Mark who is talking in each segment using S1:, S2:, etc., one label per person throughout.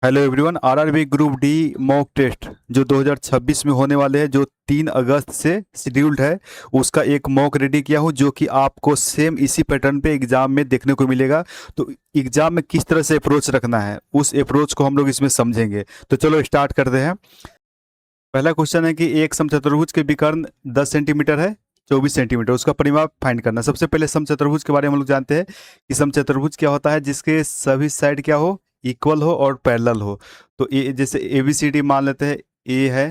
S1: Hello everyone. RRB group D mock test जो 2026 में होने वाले हैं, जो 3 अगस्त से शेड्यूल्ड है, उसका एक मॉक रेडी किया हूँ जो कि आपको सेम इसी पैटर्न पे एग्जाम में देखने को मिलेगा। तो एग्जाम में किस तरह से अप्रोच रखना है, उस अप्रोच को हम लोग इसमें समझेंगे। तो चलो स्टार्ट करते हैं। पहला क्वेश्चन है कि एक समचतुर्भुज के विकर्ण 10 सेंटीमीटर है, 24 सेंटीमीटर, उसका परिमाप फाइंड करना। सबसे पहले समचतुर्भुज के बारे में हम लोग जानते हैं कि समचतुर्भुज क्या होता है, जिसके सभी साइड क्या हो, इक्वल हो और पैरेलल हो। तो ए जैसे ए बी सी डी मान लेते हैं, ए है,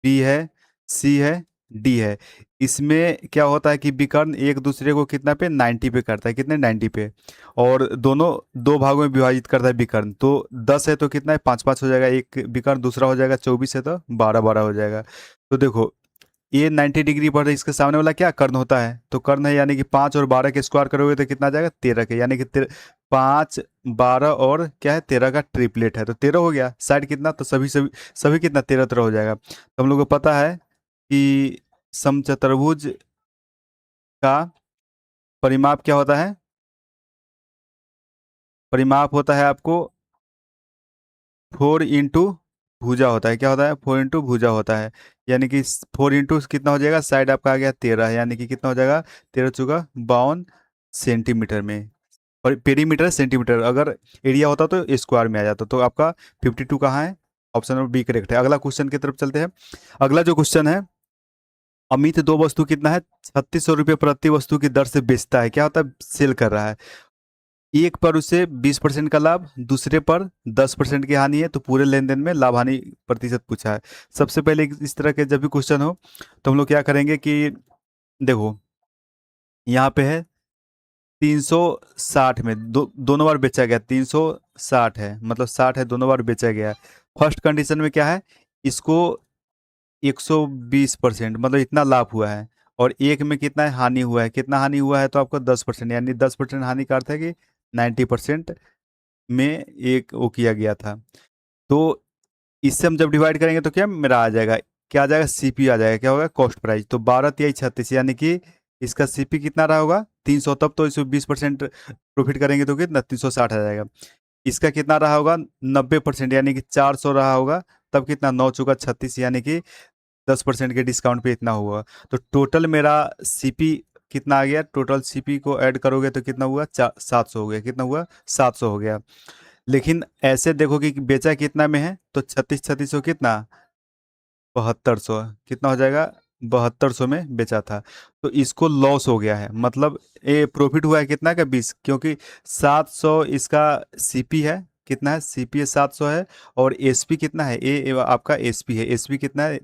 S1: बी है, सी है, डी है। इसमें क्या होता है कि विकर्ण एक दूसरे को कितना पे 90 पे करता है, कितने 90 पे, और दोनों दो भागों में विभाजित करता है विकर्ण। तो 10 है तो कितना है, 5 5 हो जाएगा एक विकर्ण, दूसरा हो जाएगा 24 है तो 12 12 हो जाएगा। तो देखो, ये 90 डिग्री पर है, इसके सामने वाला क्या कर्ण होता है, तो कर्ण है, यानी कि 5 और 12 के स्क्वायर करोगे तो कितना आ जाएगा 13 के, यानी कि 5 12 और क्या है 13 का ट्रिपलेट है, तो 13 हो गया। साइड कितना, तो सभी सभी सभी कितना 13 13 हो जाएगा। तो हम लोग को पता है कि समचतुर्भुज का परिमाप क्या होता है, परिमाप होता है आपको 4 इंटू भुजा होता है। क्या होता है, 4 इंटू भुजा होता है, यानी कि 4 इंटू कितना हो जाएगा, साइड आपका आ गया 13, यानी कि कितना हो जाएगा 13 चौका 52 सेंटीमीटर में। और पेरीमीटर सेंटीमीटर, अगर एरिया होता तो स्क्वायर में आ जाता। तो आपका 52 कहाँ है, ऑप्शन नंबर बी करेक्ट है। अगला क्वेश्चन की तरफ चलते हैं। अगला जो क्वेश्चन है, अमित दो वस्तु कितना है 3600 रुपये प्रति वस्तु की दर से बेचता है। क्या होता है, सेल कर रहा है। एक पर उसे 20% का लाभ, दूसरे पर 10% की हानि है, तो पूरे लेन देन में लाभ हानि प्रतिशत पूछा है। सबसे पहले इस तरह के जब भी क्वेश्चन हो तो हम लोग क्या करेंगे कि देखो, यहाँ पे है 360 में दोनों बार बेचा गया, 360 है मतलब 60 है, दोनों बार बेचा गया। फर्स्ट कंडीशन में क्या है, इसको 120% मतलब इतना लाभ हुआ है, और एक में कितना है हानि हुआ है, कितना हानि हुआ है, तो आपको 10%, यानी 10% हानि का अर्थ है कि 90% में एक वो किया गया था। तो इससे हम जब डिवाइड करेंगे तो क्या मेरा आ जाएगा, क्या आ जाएगा, सीपी आ जाएगा। क्या होगा, कॉस्ट प्राइस। तो 12 3 36, यानी कि इसका सीपी कितना रहा होगा 300, तब तो इसमें 20% प्रॉफिट करेंगे तो कितना 360 आ जाएगा। इसका कितना रहा होगा 90%, यानी कि 400 रहा होगा, तब कितना 9 चौका 36, यानी कि 10% के डिस्काउंट पे इतना हुआ। तो टोटल मेरा सीपी कितना आ गया, टोटल सीपी को ऐड करोगे तो कितना हुआ 700 हो गया, कितना हुआ 700 हो गया। लेकिन ऐसे देखो कि बेचा कितना में है, तो 36 36 कितना 7200, कितना हो जाएगा 7200 में बेचा था। तो इसको लॉस हो गया है, मतलब ये प्रॉफिट हुआ है कितना का 20, क्योंकि 700 इसका सीपी है, कितना है सीपी है 700 है, और एसपी कितना है, ए आपका एसपी है, एसपी कितना है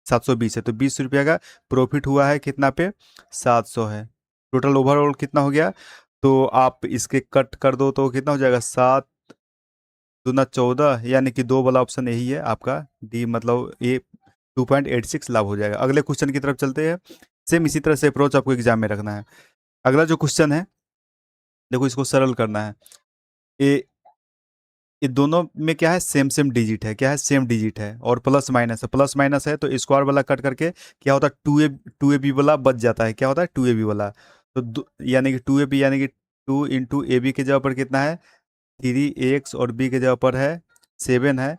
S1: 720 है, तो 20 रुपया का प्रॉफिट हुआ है कितना पे 700 है। टोटल ओवरऑल कितना हो गया, तो आप इसके कट कर दो तो कितना हो जाएगा 7 दूना 14, यानी कि दो वाला ऑप्शन यही है आपका डी, मतलब ये 2.86 लाभ हो जाएगा। अगले क्वेश्चन की तरफ चलते हैं। सेम इसी तरह से अप्रोच आपको एग्जाम में रखना है। अगला जो क्वेश्चन है, देखो इसको सरल करना है। ये ये दोनों में क्या है, सेम सेम डिजिट है, क्या है सेम डिजिट है, और प्लस माइनस है, प्लस माइनस है तो स्क्वायर वाला कट करके क्या होता है 2ab वाला बच जाता है। क्या होता है 2ab वाला, तो यानी कि 2ab, यानी कि 2 इंटू ab की जगह पर कितना है 3x, और b की जगह पर है 7 है।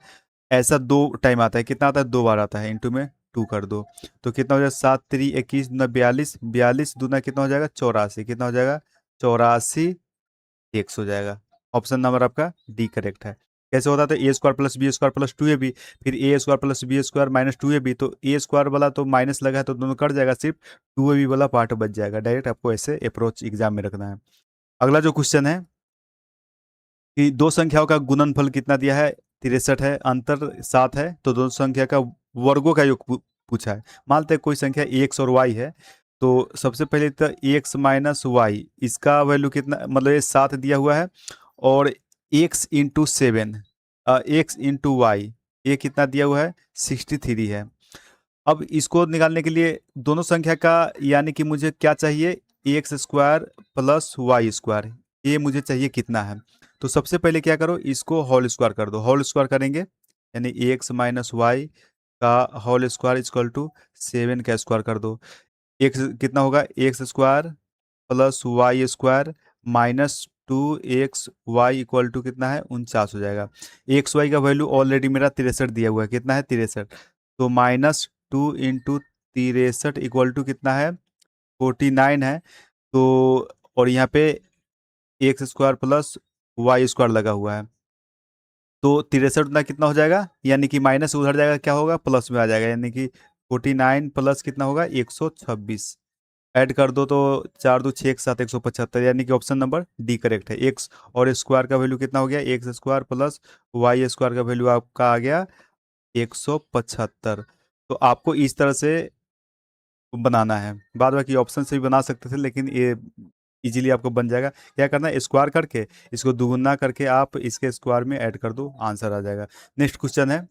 S1: ऐसा दो टाइम आता है, कितना आता है 2 बार आता है, इंटू में 2 कर दो, तो कितना हो जाएगा 7 3 21 दूना 42, 42 दूना कितना हो जाएगा 84, कितना हो जाएगा 84 एक्स हो जाएगा। ऑप्शन नंबर आपका डी करेक्ट है। कैसे होता था, A square plus B square plus 2ab, फिर A square plus B square minus 2ab, तो ए स्क्वायर वाला तो माइनस लगा है तो दोनों कट जाएगा, सिर्फ 2ab वाला पार्ट बच जाएगा। डायरेक्ट आपको ऐसे अप्रोच एग्जाम में रखना है। अगला जो क्वेश्चन है कि दो संख्याओं का गुणनफल कितना दिया है 63 है, अंतर 7 है, तो दो संख्या का वर्गों का योग पूछा है। मानते हैं कोई संख्या एक्स और वाई है, तो सबसे पहले तो एक्स माइनस वाई, इसका वैल्यू कितना, मतलब ये 7 दिया हुआ है, और x into 7, x into y, ये कितना दिया हुआ है 63 है। अब इसको निकालने के लिए दोनों संख्या का, यानी कि मुझे क्या चाहिए, x square plus y square, ये मुझे चाहिए कितना है। तो सबसे पहले क्या करो, इसको होल स्क्वायर कर दो, होल स्क्वायर करेंगे यानी एक्स माइनस वाई का होल स्क्वायर इक्वल टू 7 का स्क्वायर कर दो। एक्स कितना होगा, x square plus y square minus 2xy कितना है 49 हो जाएगा। xy का वैल्यू ऑलरेडी मेरा 63 दिया हुआ है, कितना है 63, तो -2 × 63 कितना है 49 है। तो और यहाँ पे x² + y² लगा हुआ है, तो 63 ना कितना हो जाएगा, यानी कि माइनस उधर जाएगा, क्या होगा प्लस में आ जाएगा, यानी कि 49 प्लस कितना होगा 126। ऐड कर दो तो 4 × 2 = 6 × 7 = 175, यानी कि ऑप्शन नंबर डी करेक्ट है। एक्स और स्क्वायर का वैल्यू कितना हो गया, x² + y² का वैल्यू आपका आ गया 175। तो आपको इस तरह से बनाना है, बाद बाकी ऑप्शन से भी बना सकते थे, लेकिन ये इजीली आपको बन जाएगा। क्या करना है, स्क्वायर करके इसको दुगुना करके आप इसके स्क्वायर में ऐड कर दो, आंसर आ जाएगा। नेक्स्ट क्वेश्चन है,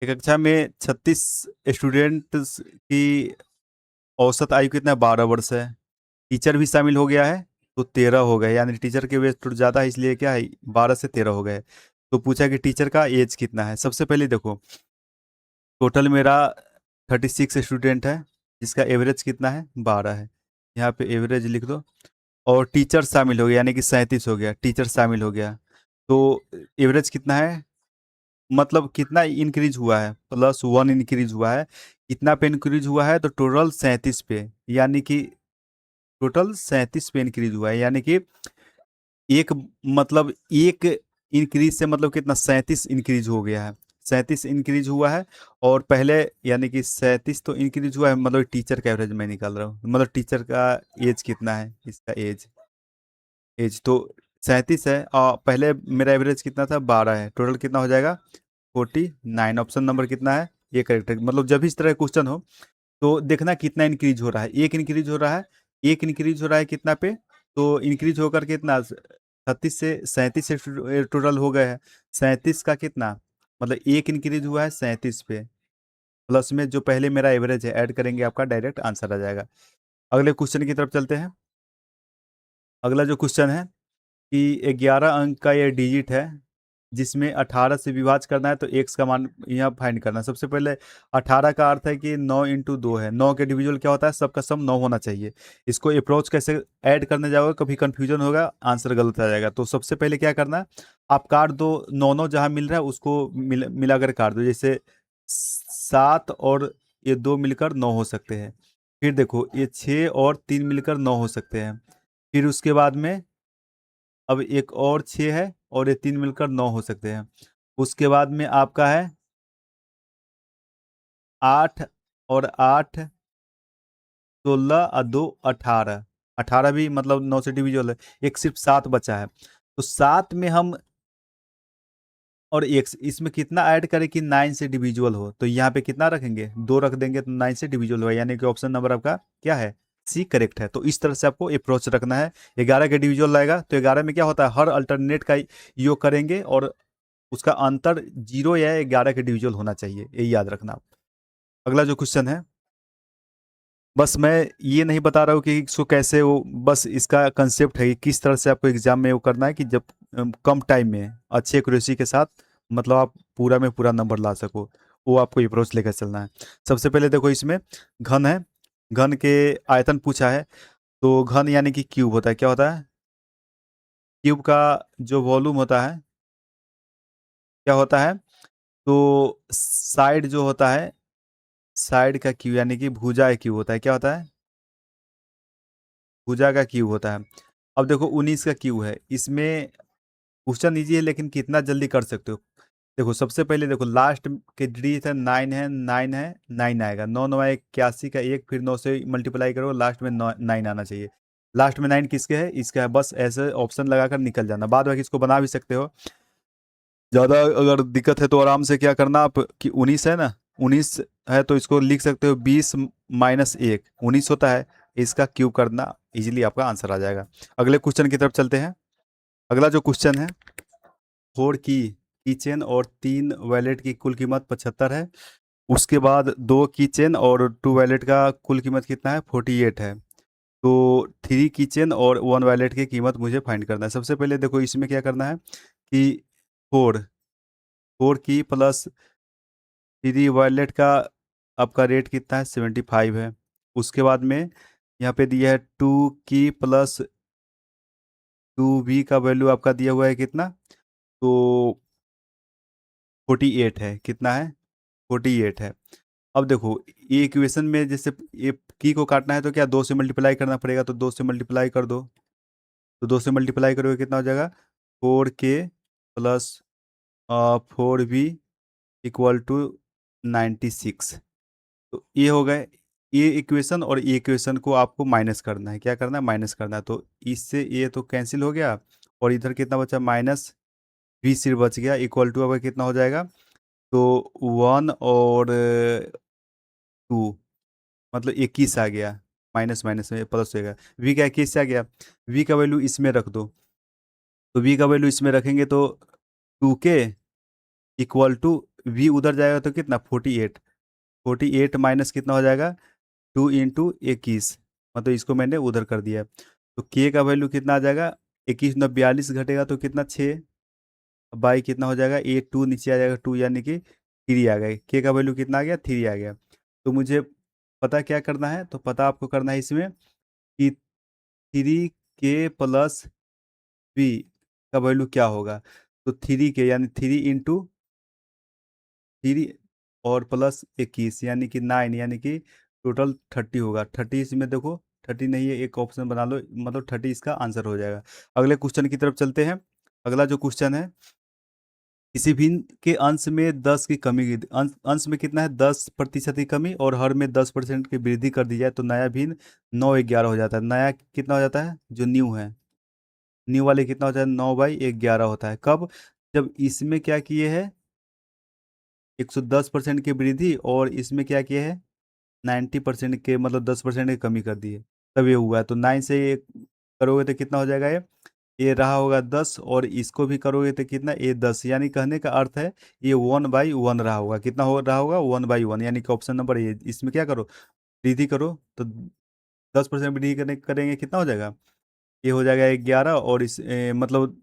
S1: एक कक्षा में 36 स्टूडेंट्स की औसत आयु कितना है, 12 वर्ष है। टीचर भी शामिल हो गया है तो 13 हो गए, यानी टीचर के वेट थोड़ा ज़्यादा है, इसलिए क्या है 12 से 13 हो गए। तो पूछा कि टीचर का एज कितना है। सबसे पहले देखो, टोटल मेरा 36 स्टूडेंट है, जिसका एवरेज कितना है 12 है, यहाँ पे एवरेज लिख दो। और टीचर शामिल हो गया, यानी कि 37 हो गया, टीचर शामिल हो गया, तो एवरेज कितना है, मतलब कितना इंक्रीज हुआ है, +1 इंक्रीज हुआ है। कितना पे इंक्रीज हुआ है, तो टोटल 37 पे, यानी कि टोटल 37 पे इंक्रीज हुआ है, यानी कि एक, मतलब एक इंक्रीज से मतलब कितना 37 इंक्रीज हो गया है, 37 इंक्रीज हुआ है। और पहले यानी कि 37 तो इंक्रीज हुआ है, मतलब टीचर का एवरेज मैं निकाल रहा हूँ, मतलब टीचर का एज कितना है, इसका एज एज तो 37 है, और पहले मेरा एवरेज कितना था 12 है, टोटल कितना हो जाएगा 49। ऑप्शन नंबर कितना है, ये करेक्ट है। मतलब जब भी इस तरह क्वेश्चन हो तो देखना कितना इंक्रीज हो रहा है, एक इंक्रीज हो रहा है, एक इंक्रीज हो रहा है कितना पे, तो इंक्रीज होकर कितना 36 से 37 से टोटल हो गए हैं। 37 का कितना, मतलब एक इंक्रीज हुआ है 37 पे, प्लस में जो पहले मेरा एवरेज है ऐड करेंगे, आपका डायरेक्ट आंसर आ जाएगा। अगले क्वेश्चन की तरफ चलते हैं। अगला जो क्वेश्चन है कि 11 अंक का ये डिजिट है, जिसमें 18 से विभाज्य करना है, तो एक्स का मान यहाँ फाइंड करना है। सबसे पहले 18 का अर्थ है कि 9 × 2 है, 9 के डिविजुअल क्या होता है, सबका सम 9 होना चाहिए। इसको अप्रोच कैसे ऐड करने जाओगे, कभी कंफ्यूजन होगा, आंसर गलत आ जाएगा। तो सबसे पहले क्या करना है, आप काट दो, 9 जहाँ मिल रहा है उसको मिलाकर काट दो, जैसे 7 और ये 2 मिलकर 9 हो सकते हैं। फिर देखो ये 6 और 3 मिलकर 9 हो सकते हैं। फिर उसके बाद में अब एक और 6 है, और ये 3 मिलकर 9 हो सकते हैं। उसके बाद में आपका है 8 और 8, 16 और 2 18, 18 भी मतलब 9 से डिविजिबल है। एक सिर्फ 7 बचा है, तो 7 में हम, और एक इसमें कितना ऐड करें कि 9 से डिविजिबल हो, तो यहाँ पे कितना रखेंगे, 2 रख देंगे तो 9 से डिविजिबल हो, यानी कि ऑप्शन नंबर आपका क्या है, सी करेक्ट है। तो इस तरह से आपको अप्रोच रखना है। 11 के डिविजिबल लाएगा तो 11 में क्या होता है, हर अल्टरनेट का योग करेंगे, और उसका अंतर 0 या 11 के डिविजिबल होना चाहिए, यही याद रखना आप। अगला जो क्वेश्चन है, बस मैं ये नहीं बता रहा हूँ कि इसको कैसे वो, बस इसका कंसेप्ट है कि किस तरह से आपको एग्जाम में वो करना है कि जब कम टाइम में अच्छी एक्यूरेसी के साथ, मतलब आप पूरा में पूरा नंबर ला सको, वो आपको अप्रोच लेकर चलना है। सबसे पहले देखो, इसमें घन है, घन के आयतन पूछा है, तो घन यानी कि क्यूब होता है, क्या होता है, क्यूब का जो वॉल्यूम होता है क्या होता है, तो साइड जो होता है, साइड का क्यू यानी कि भुजा क्यू होता है, क्या होता है, भुजा का क्यू होता है। अब देखो 19 का क्यू है, इसमें क्वेश्चन ईजी है, लेकिन कितना जल्दी कर सकते हो। देखो सबसे पहले देखो, लास्ट के डिजिट है 9 है, 9 है, 9 आएगा, 9 9 81 का एक, फिर 9 से मल्टीप्लाई करो, लास्ट में 9 आना चाहिए। लास्ट में 9 किसके है, इसका है, बस ऐसे ऑप्शन लगाकर निकल जाना। बाद बाकी इसको बना भी सकते हो, ज़्यादा अगर दिक्कत है तो आराम से क्या करना आप कि 19 है ना, 19 है तो इसको लिख सकते हो 20 - 1, 19 होता है, इसका क्यूब करना, इजीली आपका आंसर आ जाएगा। अगले क्वेश्चन की तरफ चलते हैं। अगला जो क्वेश्चन है, 4 की चेन और 3 वैलेट की कुल कीमत 75 है। उसके बाद 2 की चेन और 2 वैलेट का कुल कीमत कितना है, 48 है। तो 3 की चेन और 1 वैलेट की कीमत मुझे फाइंड करना है। सबसे पहले देखो इसमें क्या करना है कि 4 4 की प्लस 3 वॉयलेट का आपका रेट कितना है, 75 है। उसके बाद में यहाँ पे दिया है 2 की प्लस 2v का वैल्यू आपका दिया हुआ है कितना, तो 48 है। कितना है? 48 है। अब देखो, ये इक्वेशन में जैसे ये की को काटना है तो क्या 2 से मल्टीप्लाई करना पड़ेगा, तो 2 से मल्टीप्लाई कर दो। तो 2 से मल्टीप्लाई करोगे कितना हो जाएगा, 4k plus 4v equal to 96। तो ये हो गए ये इक्वेशन, और ये इक्वेशन को आपको माइनस करना है। क्या करना है? माइनस करना है। तो इससे ये तो कैंसिल हो गया, और इधर कितना बचा, माइनस v सिर्फ बच गया, इक्वल टू अब कितना हो जाएगा, तो 1 और 2, मतलब 21 आ गया। माइनस माइनस में प्लस हो गया, v का 21 आ गया। v का वैल्यू इसमें रख दो। तो v का वैल्यू इसमें रखेंगे तो 2k इक्वल टू v उधर जाएगा तो कितना, 48। 48 माइनस कितना हो जाएगा, 2 इंटू 21, मतलब इसको मैंने उधर कर दिया। तो k का वैल्यू कितना आ जाएगा, 21 में 42 घटेगा तो कितना, 6 बाई कितना हो जाएगा, 2 नीचे आ जाएगा 2, यानी कि 3 आ गया। k का वैल्यू कितना आ गया, 3 आ गया। तो मुझे पता क्या करना है, तो पता आपको करना है इसमें कि 3k प्लस v का वैल्यू क्या होगा। तो 3k यानी 3 इंटू 3 और प्लस 21 यानी कि 9, यानी कि टोटल 30 होगा। 30 इसमें देखो, 30 नहीं है, एक ऑप्शन बना लो, मतलब 30 इसका आंसर हो जाएगा। अगले क्वेश्चन की तरफ चलते हैं। अगला जो क्वेश्चन है, किसी भिन्न के अंश में 10 की कमी की अंश में कितना है, 10% की कमी, और हर में 10% की वृद्धि कर दी जाए तो नया भिन्न 9/11 हो जाता है। नया कितना हो जाता है, जो न्यू है, न्यू वाले कितना हो जाता है, 9/11 होता है। कब? जब इसमें क्या किए हैं, 110% की वृद्धि, और इसमें क्या किए हैं, 90% के, मतलब 10% की कमी कर दी है, तब ये हुआ है। तो 9 से ये करोगे तो कितना हो जाएगा, ये रहा होगा 10, और इसको भी करोगे तो कितना, ये 10, यानी कहने का अर्थ है ये 1/1 रहा होगा। कितना हो रहा होगा, 1/1, यानी कि ऑप्शन नंबर ये, इसमें क्या करो, वृद्धि करो। तो 10% वृद्धि करने करेंगे कितना हो जाएगा, ये हो जाएगा 11, और इस मतलब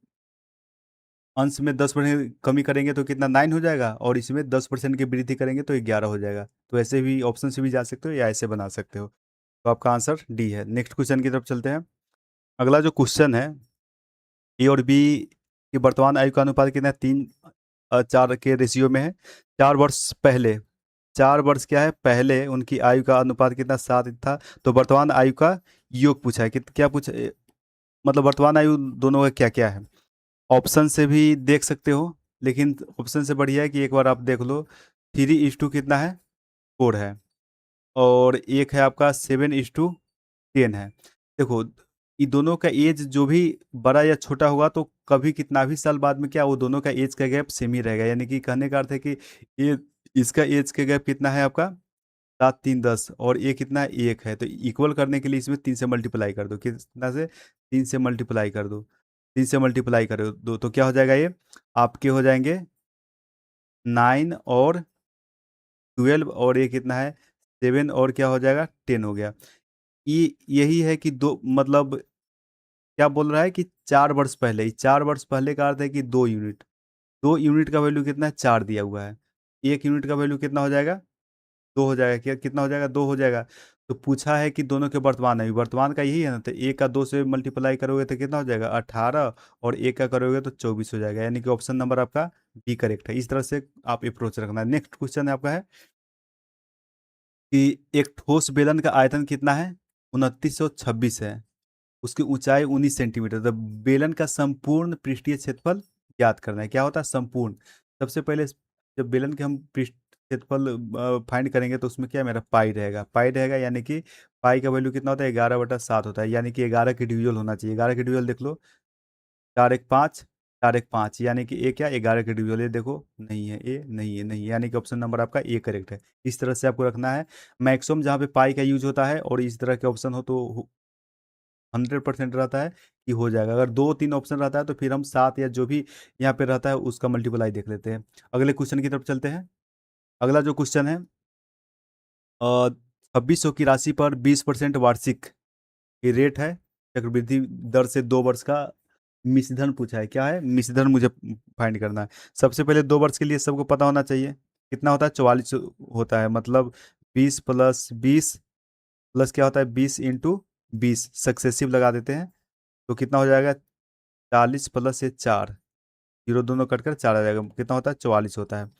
S1: अंश में 10% कमी करेंगे तो कितना, 9 हो जाएगा, और इसमें 10% की वृद्धि करेंगे तो 11 हो जाएगा। तो ऐसे भी ऑप्शन से भी जा सकते हो, या ऐसे बना सकते हो। तो आपका आंसर डी है। नेक्स्ट क्वेश्चन की तरफ चलते हैं। अगला जो क्वेश्चन है, ए और बी की वर्तमान आयु का अनुपात कितना है, 3:4 के रेशियो में है। 4 वर्ष पहले, 4 वर्ष क्या है पहले, उनकी आयु का अनुपात कितना, 7 था। तो वर्तमान आयु का योग पूछा है कि क्या पूछा, मतलब वर्तमान आयु दोनों का क्या क्या है। ऑप्शन से भी देख सकते हो, लेकिन ऑप्शन से बढ़िया है कि एक बार आप देख लो। 3:2 कितना है, 4 है, और एक है आपका 7:10 है। देखो, ये दोनों का एज जो भी बड़ा या छोटा होगा, तो कभी कितना भी साल बाद में क्या, वो दोनों का एज का गैप सेम ही रहेगा। यानी कि कहने का अर्थ है कि ये इसका एज का गैप कितना है आपका, 7 3 10, और ये कितना है, 1 है। तो इक्वल करने के लिए इसमें 3 से मल्टीप्लाई कर दो। कितना से, 3 से मल्टीप्लाई कर दो। 3 से मल्टीप्लाई कर दो तो क्या हो जाएगा, ये आपके हो जाएंगे 9 और 12, और ये कितना है, 7, और क्या हो जाएगा, 10 हो गया। ये यही है कि दो, मतलब क्या बोल रहा है कि 4 वर्ष पहले ही, 4 वर्ष पहले का अर्थ है कि 2 यूनिट। 2 यूनिट का वैल्यू कितना है, 4 दिया हुआ है। 1 यूनिट का वैल्यू कितना हो जाएगा, 2 हो जाएगा। क्या कितना हो जाएगा, 2 हो जाएगा। तो पूछा है कि दोनों के वर्तमान है, वर्तमान का यही है ना, तो एक का 2 से मल्टीप्लाई करोगे तो कितना हो जाएगा, 18, और एक का करोगे तो 24 हो जाएगा। यानी कि ऑप्शन नंबर आपका बी करेक्ट है। इस तरह से आप अप्रोच रखना है। नेक्स्ट क्वेश्चन है आपका है कि एक ठोस बेलन का आयतन कितना है, 2926 है। उसकी ऊंचाई 19 सेंटीमीटर। तो बेलन का संपूर्ण पृष्ठीय क्षेत्रफल ज्ञात करना है। क्या होता है संपूर्ण, सबसे पहले जब बेलन के हम पृष्ठ क्षेत्रफल फाइंड करेंगे तो उसमें क्या मेरा पाई रहेगा, पाई रहेगा, यानी कि पाई का वैल्यू कितना होता है, 11/7 होता है। यानी कि 11 के डिविजल होना चाहिए। 11 के डिविजल देख लो, 4 1 5, 4 1 5, यानी कि ए क्या, 11 के डिविजल, ये देखो नहीं है, ए नहीं है, नहीं, यानी कि ऑप्शन नंबर आपका ए करेक्ट है। इस तरह से आपको रखना है। मैक्सिमम जहाँ पे पाई का यूज होता है और इस तरह के ऑप्शन हो तो 100% रहता है कि हो जाएगा। अगर 2 3 ऑप्शन रहता है तो फिर हम 7 या जो भी यहाँ पे रहता है उसका मल्टीप्लाई देख लेते हैं। अगले क्वेश्चन की तरफ चलते हैं। अगला जो क्वेश्चन है, 2600 की राशि पर 20% वार्षिक की रेट है, चक्रवृद्धि दर से 2 वर्ष का मिश्रधन पूछा है। क्या है, मिश्रधन मुझे फाइंड करना है। सबसे पहले 2 वर्ष के लिए सबको पता होना चाहिए कितना होता है, 44 होता है, मतलब 20 + 20 प्लस क्या होता है, 20 × 20 सक्सेसिव लगा देते हैं तो कितना हो जाएगा, 40 प्लस ये 4, जीरो दोनों कट कर 4 आ जाएगा, कितना होता है 44 होता है।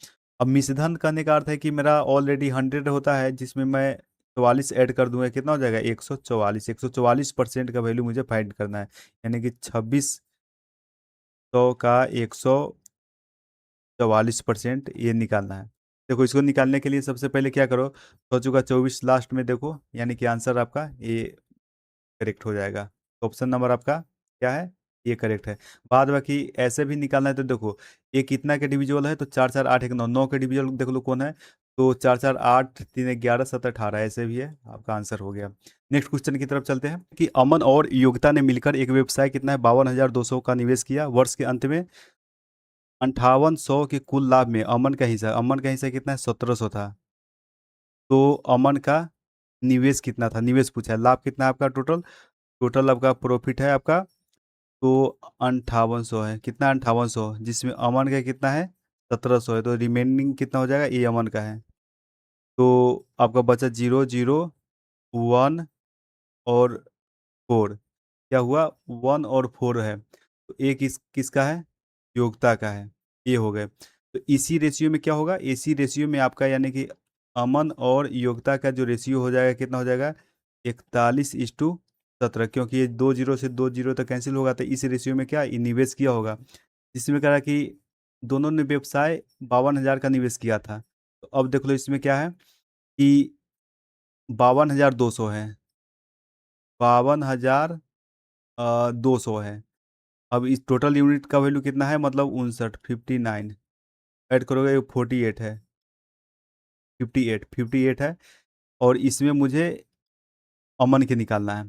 S1: अब मिश्रधन करने का अर्थ है कि मेरा ऑलरेडी 100 होता है, जिसमें मैं 44 ऐड कर दूंगा, कितना हो जाएगा 144। 144% का वैल्यू मुझे फाइंड करना है, यानी कि 2600 का 144% ये निकालना है। देखो इसको निकालने के लिए सबसे पहले क्या करो, 100 का 24 लास्ट में देखो, यानी कि आंसर आपका ये करेक्ट हो जाएगा। तो ऑप्शन नंबर आपका क्या है, ये करेक्ट है। बाद बाकी ऐसे भी निकालना है तो देखो, ये कितना के डिविजुअल है, तो 4 4 8 1 9, 9 के डिविजुअल देख लो कौन है, तो 4 4 8 3 11 17 18 ऐसे भी है, आपका आंसर हो गया। नेक्स्ट क्वेश्चन की तरफ चलते हैं कि अमन और योगिता ने मिलकर एक व्यवसाय कितना है 52,200 का निवेश किया। वर्ष के अंत में 5800 के कुल लाभ में अमन का हिस्सा कितना है 1700 था। तो अमन का निवेश कितना था, निवेश पूछा है, लाभ कितना है आपका, टोटल टोटल आपका प्रॉफिट है आपका तो 5800 है। कितना 5800, जिसमें अमन का कितना है 1700 है, तो रिमेनिंग कितना हो जाएगा, ये अमन का है। तो आपका बचा 0 0 1 और 4, क्या हुआ 1 और 4 है, तो एक किसका है, योग्यता का है, ये हो गए। तो इसी रेशियो में क्या होगा, इसी रेशियो में आपका यानी कि अमन और योग्यता का जो रेशियो हो जाएगा कितना हो जाएगा 41:17, क्योंकि ये 2 0 से 2 0 तक कैंसिल होगा, तो इस रेशियो में क्या ये निवेश किया होगा, जिसमें कहा कि दोनों ने व्यवसाय 52,000 का निवेश किया था। तो अब देख लो इसमें क्या है कि 52,200 है, 52,200 है। अब इस टोटल यूनिट का वैल्यू कितना है, मतलब 59 ऐड करोगे 48 है, 58 है। और इसमें मुझे अमन के निकालना है,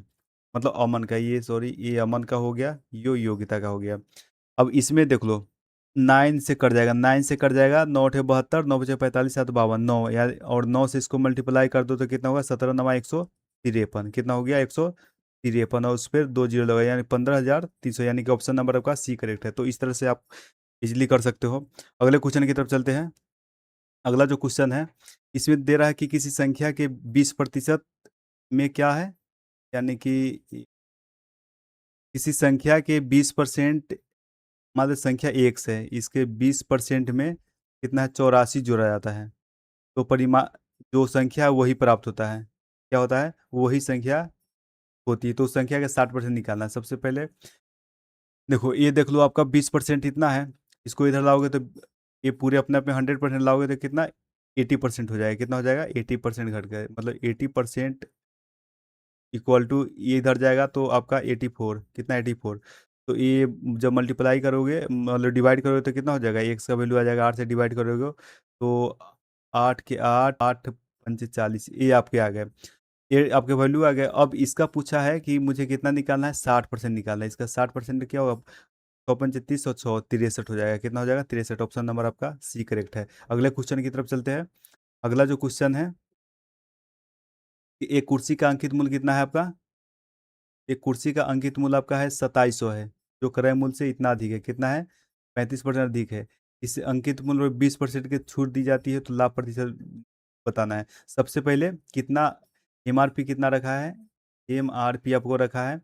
S1: मतलब अमन का, ये सॉरी ये अमन का हो गया, यो योग्यता का हो गया। अब इसमें देख लो 9 से कट जाएगा, 9 से कट जाएगा, 9 8 72, 9 5 45 7 52 9 यार, और 9 से इसको मल्टीप्लाई कर दो तो कितना होगा 17 9 153, कितना हो गया 153, और उस पर 2 0 लगा यानी 15,300, यानी कि ऑप्शन नंबर आपका सी करेक्ट है। तो इस तरह से आप इजिली कर सकते हो। अगले क्वेश्चन की तरफ चलते हैं। अगला जो क्वेश्चन है इसमें दे रहा है कि किसी संख्या के 20% में क्या है, यानी कि किसी संख्या के 20%, मान लो संख्या एक से है, इसके 20% में कितना है 84 जोड़ा जाता है, तो परिमा जो संख्या है वही प्राप्त होता है, क्या होता है वही संख्या होती है। तो उस संख्या का 60% निकालना है। सबसे पहले देखो ये देख लो आपका 20% इतना है, इसको इधर लाओगे तो ये पूरे अपने अपने 100% लाओगे तो कितना 80% हो जाएगा, कितना हो जाएगा 80% घट गया, मतलब 80% इक्वल टू ये इधर जाएगा तो आपका 84, कितना 84, तो ये जब मल्टीप्लाई करोगे मतलब डिवाइड करोगे तो कितना हो जाएगा, एक्स का वैल्यू आ जाएगा, 8 से डिवाइड करोगे तो 8 के 8 8 पंचे 40, ये आपके आ गए, ये आपके वैल्यू आ गए। अब इसका पूछा है कि मुझे कितना निकालना है 60% निकालना है, इसका 60% क्या होगा 135 और 163 हो जाएगा, कितना हो जाएगा 63, ऑप्शन नंबर आपका सी करेक्ट है। अगले क्वेश्चन की तरफ चलते हैं। अगला जो क्वेश्चन है कि एक कुर्सी का अंकित मूल्य कितना है आपका, एक कुर्सी का अंकित मूल्य आपका है 2700 है, जो क्रय मूल्य से इतना अधिक है, कितना है 35% अधिक है। इस अंकित मूल्य में 20% की छूट दी जाती है, तो लाभ प्रतिशत बताना है। सबसे पहले कितना एमआरपी कितना रखा है, एमआरपी आपको रखा है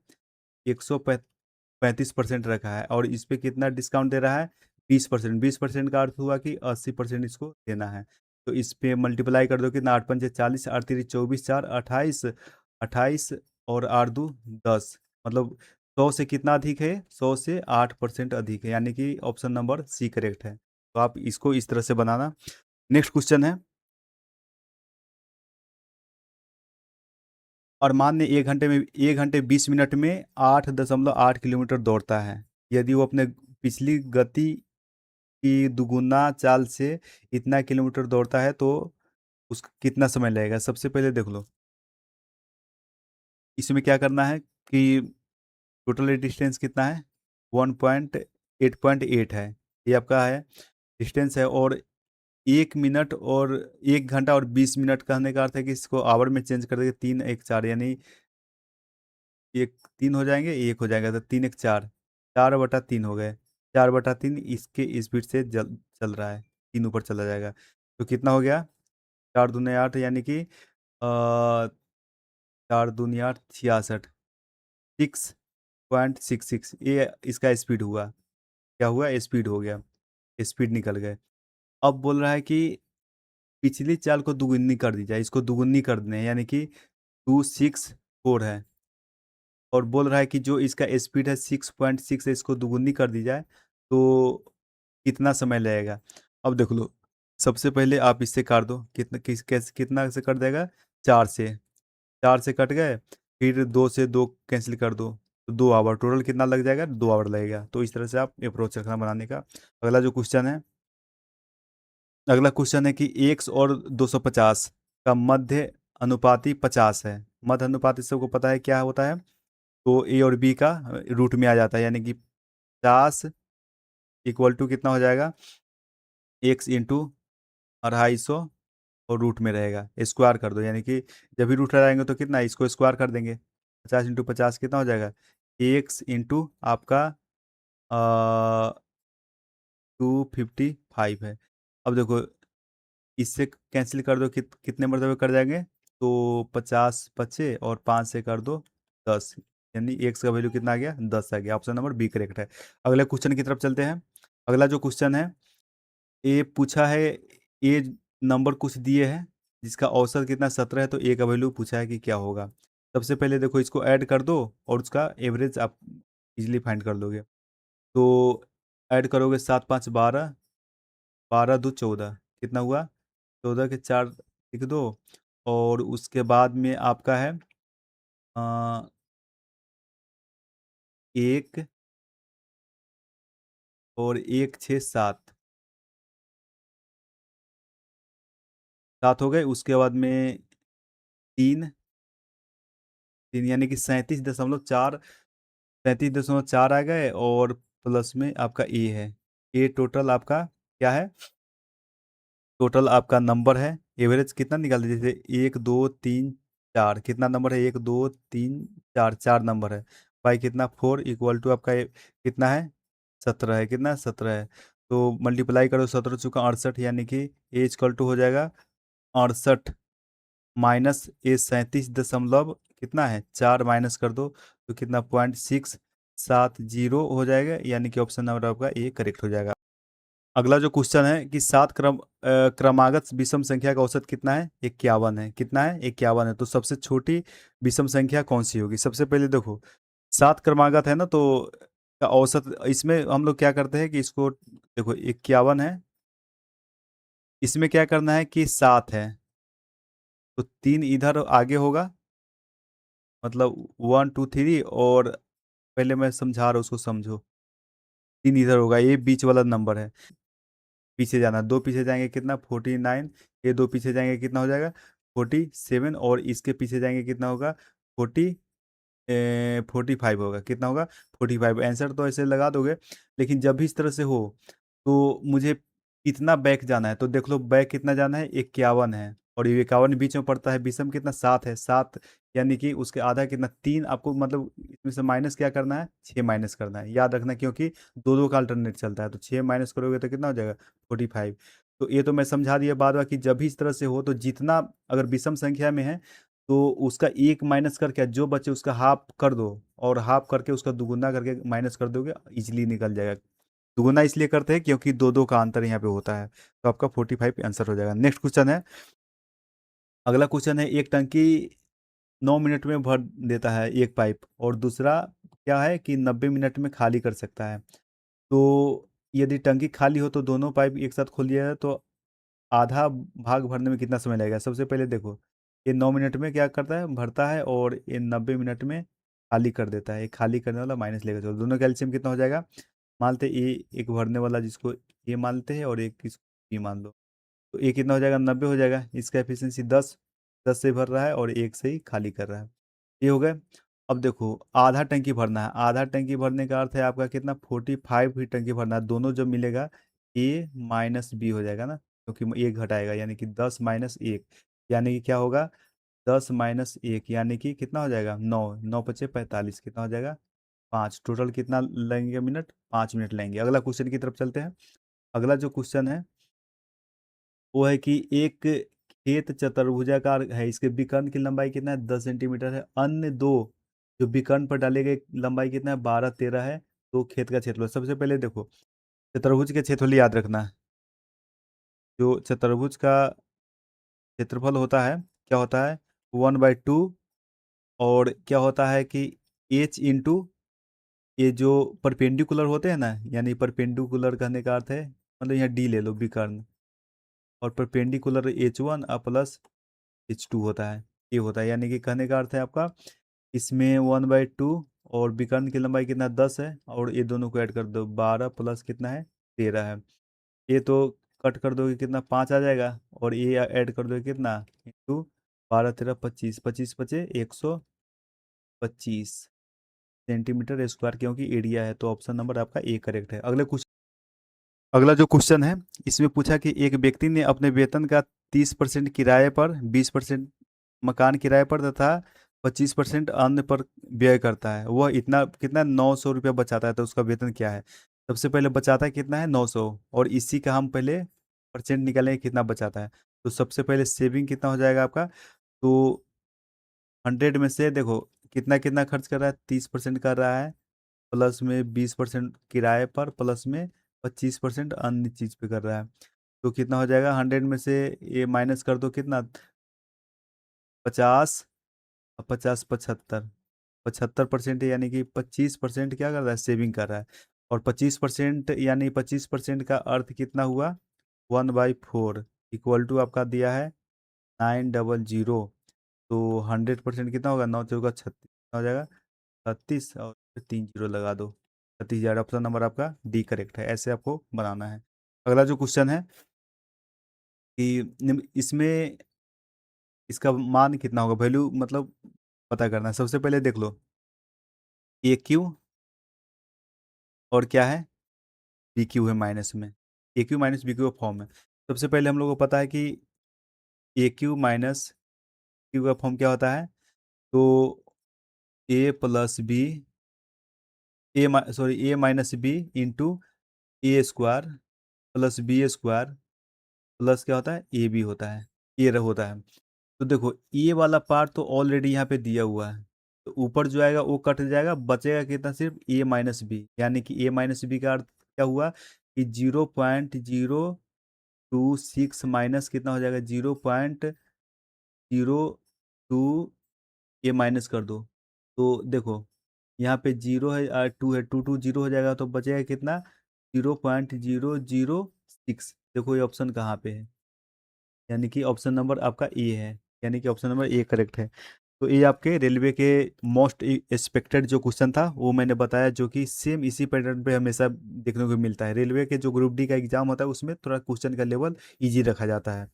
S1: 135% रखा है, और इस पे कितना डिस्काउंट दे रहा है 20%। 20% का अर्थ हुआ कि 80% इसको देना है। तो इस पे मल्टीप्लाई कर दो कितना 8 5 40, 8 3 24, 4 28, 28 और 8 2 10, मतलब 100 से कितना अधिक है, 100 से 8% अधिक है, यानी कि ऑप्शन नंबर सी करेक्ट है। तो आप इसको इस तरह से बनाना। नेक्स्ट क्वेश्चन है, अरमान ने 1 घंटे 20 मिनट में 8.8 किलोमीटर दौड़ता है। यदि वो अपने पिछली गति की दुगुना चाल से इतना किलोमीटर दौड़ता है तो उसका कितना समय लगेगा। सबसे पहले देख लो इसमें क्या करना है कि टोटल डिस्टेंस कितना है 1.8 है, ये आपका है डिस्टेंस है। और 1 मिनट और 1 घंटा और 20 मिनट कहने का अर्थ है कि इसको आवर में चेंज कर देंगे, 3 1 4, यानी एक 3 हो जाएंगे, एक हो जाएगा, तो 3 1 4, 4/3 हो गए, 4/3 इसके स्पीड से चल रहा है, 3 ऊपर चला जाएगा, तो कितना हो गया 4 दूनी 8, यानी कि 4 दूनी 8 66, 6.66 ये इसका स्पीड हुआ। क्या हुआ? स्पीड हो गया, स्पीड निकल गए। अब बोल रहा है कि पिछली चाल को दुगुनी कर दी जाए, इसको दुगुनी कर दें, यानी कि 264 है, और बोल रहा है कि जो इसका स्पीड है 6.6 है, इसको दुगुनी कर दी जाए तो कितना समय लगेगा? अब देख लो, सबसे पहले आप इससे काट दो, कितना कैसे कितना से कट जाएगा? 4 से, 4 से कट गए, फिर 2 से 2 कैंसिल कर दो, तो 2 आवर, टोटल कितना लग जाएगा? 2 आवर लगेगा। तो इस तरह से आप अप्रोच रखना बनाने का। अगला जो क्वेश्चन है, अगला क्वेश्चन है कि 1 और 250 का मध्य अनुपाती 50 है। मध्य अनुपाती सबको पता है क्या होता है, तो ए और बी का रूट में आ जाता है, यानी कि 50 इक्वल टू कितना हो जाएगा? एक्स इंटू 250 और रूट में रहेगा, स्क्वायर कर दो, यानी कि जब भी रूट लगाएंगे तो कितना, इसको स्क्वायर कर देंगे। 50 इंटू 50 कितना हो जाएगा? एक्स इंटू आपका 255 है। अब देखो, इससे कैंसिल कर दो, कितने मरतबे कर जाएंगे? तो 50 बचे और 5 से कर दो 10, यानी एक्स का वैल्यू कितना आ गया? 10 आ गया। ऑप्शन नंबर बी करेक्ट है। अगले क्वेश्चन की तरफ चलते हैं। अगला जो क्वेश्चन है, ए पूछा है, ए नंबर कुछ दिए हैं जिसका औसत कितना 17 है, तो ए का वैल्यू पूछा है कि क्या होगा। सबसे पहले देखो, इसको ऐड कर दो और उसका एवरेज आप इजीली फाइंड कर लोगे। तो ऐड करोगे, 7 5 12, 12 2 14, कितना हुआ? 14 के 4 लिख दो, और उसके बाद में आपका है एक, और 1 6 7, 7 हो गए। उसके बाद में 3, 3 यानी कि 37.4, 37.4 आ गए, और प्लस में आपका ए है। ए टोटल आपका क्या है? टोटल आपका नंबर है, एवरेज कितना निकाल दीजिए? जैसे 1 2 3 4, कितना नंबर है? 1 2 3 4, 4 नंबर है। बाई कितना? 4 इक्वल टू आपका कितना है? 17 है। कितना? 17 है। तो मल्टीप्लाई करो, 17 चुका 68, यानी कि ए इक्वल टू हो जाएगा 68, माइनस ए 37 दशमलव कितना है? 4 माइनस कर दो, तो कितना? 0.670 हो जाएगा, यानी कि ऑप्शन नंबर आपका ए करेक्ट हो जाएगा। अगला जो क्वेश्चन है कि 7 क्रमागत विषम संख्या का औसत कितना है? 51 है। कितना है? 51 है। तो सबसे छोटी विषम संख्या कौन सी होगी? सबसे पहले देखो, 7 क्रमागत है ना, तो का औसत, इसमें हम लोग क्या करते हैं कि इसको देखो, 51 है, इसमें क्या करना है कि 7 है, तो 3 इधर आगे होगा, मतलब 1 2 3, और पहले मैं समझा रहा हूँ, उसको समझो। 3 इधर होगा, ये बीच वाला नंबर है। पीछे जाना, 2 पीछे जाएंगे कितना? 49। ये 2 पीछे जाएंगे कितना हो जाएगा? 47, और इसके पीछे जाएंगे कितना होगा? 45 होगा। कितना होगा? 45। आंसर तो ऐसे लगा दोगे, लेकिन जब भी इस तरह से हो तो मुझे कितना बैक जाना है, तो देख लो, बैक कितना जाना है? 51 है, और ये 51 बीच में पड़ता है, विषम कितना? 7 है। 7 यानी कि उसके आधा कितना? 3। आपको मतलब इसमें से माइनस क्या करना है? 6 माइनस करना है, याद रखना, क्योंकि दो दो का अल्टरनेट चलता है, तो 6 माइनस करोगे तो कितना हो जाएगा? 45। तो ये तो मैं समझा दिया, बाद बाकी जब भी इस तरह से हो तो जितना, अगर विषम संख्या में है तो उसका एक माइनस करके जो बचे उसका हाफ कर दो, और हाफ करके उसका दुगुना करके माइनस कर दोगे, इजीली निकल जाएगा। दुगुना इसलिए करते हैं क्योंकि दो दो का अंतर यहाँ पे होता है। तो आपका 45 आंसर हो जाएगा। नेक्स्ट क्वेश्चन है, अगला क्वेश्चन है, एक टंकी 9 मिनट में भर देता है एक पाइप, और दूसरा क्या है कि 90 मिनट में खाली कर सकता है। तो यदि टंकी खाली हो तो दोनों पाइप एक साथ खोल दिया जाए तो आधा भाग भरने में कितना समय लगेगा? सबसे पहले देखो, ये 9 मिनट में क्या करता है? भरता है, और ये 90 मिनट में खाली कर देता है। ये खाली करने वाला माइनस लेकर चलो, दोनों का एलसीएम कितना हो जाएगा? मानते ये एक भरने वाला, जिसको ये मानते हैं, और एक इसको बी मान लो, तो ये कितना हो जाएगा? 90 हो जाएगा। इसका एफिशिएंसी 10, 10 से भर रहा है और एक से ही खाली कर रहा है। ये हो गया। अब देखो, आधा टंकी भरना है, आधा टंकी भरने का अर्थ है आपका कितना? 45 ही टंकी भरना है। दोनों जब मिलेगा, ए माइनस बी हो जाएगा ना, क्योंकि एक घटाएगा, यानी कि 10 - 1, यानी कि क्या होगा? 10 - 1, यानी कि कितना हो जाएगा? 9, 9 × 5 = 45, कितना हो जाएगा? 5। टोटल कितना लेंगे मिनट? 5 मिनट लेंगे। अगला क्वेश्चन की तरफ चलते हैं। अगला जो क्वेश्चन है वो है कि एक खेत चतुर्भुजाकार है, इसके विकर्ण की लंबाई कितना है? 10 सेंटीमीटर है। अन्य दो जो विकर्ण पर डाले गए लंबाई कितना है, 12 13 है। तो खेत का क्षेत्रफल, सबसे पहले देखो चतुर्भुज के क्षेत्रफल याद रखना है। जो चतुर्भुज का क्षेत्रफल होता है क्या होता है, 1/2। और क्या होता है कि h इंटू ये जो परपेंडिकुलर होते हैं ना, यानी परपेंडिकुलर कहने का अर्थ है मतलब यहाँ डी ले लो विकर्ण, और परपेंडिकुलर h1 प्लस h2 होता है, ये होता है। यानी कि कहने का अर्थ है आपका इसमें 1/2 और विकर्ण की लंबाई कितना 10 है, और ये दोनों को ऐड कर दो, 12 प्लस कितना है 13 है। ये तो कट कर दोगे कितना 5 आ जाएगा, और ये ऐड कर दोगे कितना इंटू 12 13 25, 25 बचे 125 सेंटीमीटर स्क्वायर, क्योंकि एरिया है। तो ऑप्शन नंबर आपका ए करेक्ट है। अगला जो क्वेश्चन है इसमें पूछा कि एक व्यक्ति ने अपने वेतन का 30% किराए पर, 20% मकान किराए पर तथा 25% अन्य पर व्यय करता है। वह इतना कितना 900 रुपया बचाता है, तो उसका वेतन क्या है। सबसे पहले बचाता है कितना है 900, और इसी का हम पहले परसेंट निकालेंगे कितना बचाता है। तो सबसे पहले सेविंग कितना हो जाएगा आपका, तो 100 में से देखो कितना कितना खर्च कर रहा है, 30% कर रहा है, प्लस में 20% किराए पर, प्लस में 25% अन्य चीज पे कर रहा है। तो कितना हो जाएगा 100 में से ये माइनस कर दो कितना 50, 50 75, 75% यानी कि 25% क्या कर रहा है सेविंग कर रहा है। और 25% यानी 25% का अर्थ कितना हुआ 1/4 इक्वल टू आपका दिया है 900। तो 100% कितना होगा 9 चौका 36 हो जाएगा 36, और 3 जीरो लगा दो 36,000। ऑप्शन नंबर आपका डी करेक्ट है। ऐसे आपको बनाना है। अगला जो क्वेश्चन है कि इसमें इसका मान कितना होगा, वैल्यू मतलब पता करना है। सबसे पहले देख लो ए क्यू और क्या है बी क्यू है माइनस में, A cube minus B cube का फॉर्म है। सबसे पहले हम लोग को पता है कि ए क्यू माइनस क्यू का फॉर्म क्या होता है, तो A plus B, A minus B into A square plus B square plus क्या होता है ए बी होता है, ये होता है। तो देखो ये वाला पार्ट तो ऑलरेडी यहाँ पे दिया हुआ है, तो ऊपर जो आएगा वो कट जाएगा, बचेगा कितना सिर्फ ए माइनस बी। यानी कि ए माइनस बी का अर्थ क्या हुआ कि 0.026 माइनस कितना हो जाएगा 0.02, ये माइनस कर दो। तो देखो यहाँ पे जीरो है, टू है, टू टू जीरो हो जाएगा, तो बचेगा कितना 0.006। देखो ये ऑप्शन कहाँ पे है, यानी कि ऑप्शन नंबर आपका ए है, यानी कि ऑप्शन नंबर ए करेक्ट है। तो ये आपके रेलवे के मोस्ट एक्सपेक्टेड जो क्वेश्चन था वो मैंने बताया, जो कि सेम इसी पैटर्न पे हमेशा देखने को मिलता है। रेलवे के जो ग्रुप डी का एग्जाम होता है उसमें थोड़ा क्वेश्चन का लेवल इजी रखा जाता है।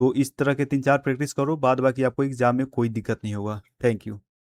S1: तो इस तरह के 3 4 प्रैक्टिस करो, बाद बाकी आपको एग्जाम में कोई दिक्कत नहीं होगा। Thank you.